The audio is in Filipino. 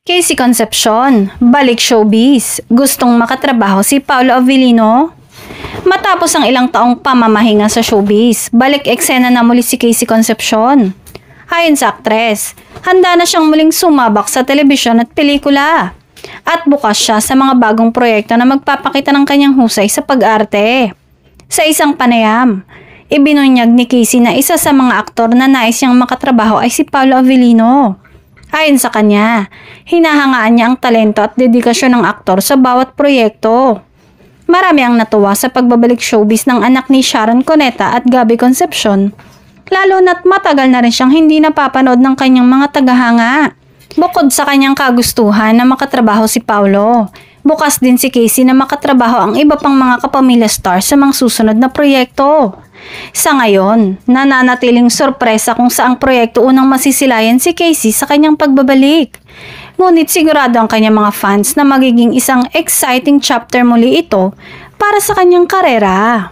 Casey Concepcion, balik showbiz. Gustong makatrabaho si Paolo Avellino? Matapos ang ilang taong pamamahinga sa showbiz, balik eksena na muli si Casey Concepcion. Ayon sa aktres, handa na siyang muling sumabak sa telebisyon at pelikula. At bukas siya sa mga bagong proyekto na magpapakita ng kanyang husay sa pag-arte. Sa isang panayam, ibinunyag ni Casey na isa sa mga aktor na nais niyang makatrabaho ay si Paolo Avellino. Ayon sa kanya, hinahangaan niya ang talento at dedikasyon ng aktor sa bawat proyekto. Marami ang natuwa sa pagbabalik showbiz ng anak ni Sharon Cuneta at Gabby Concepcion, lalo na't matagal na rin siyang hindi napapanood ng kanyang mga tagahanga. Bukod sa kanyang kagustuhan na makatrabaho si Paolo, bukas din si Casey na makatrabaho ang iba pang mga kapamilya stars sa mga susunod na proyekto. Sa ngayon, nananatiling sorpresa kung saang proyekto unang masisilayan si Casey sa kanyang pagbabalik. Ngunit sigurado ang kanyang mga fans na magiging isang exciting chapter muli ito para sa kanyang karera.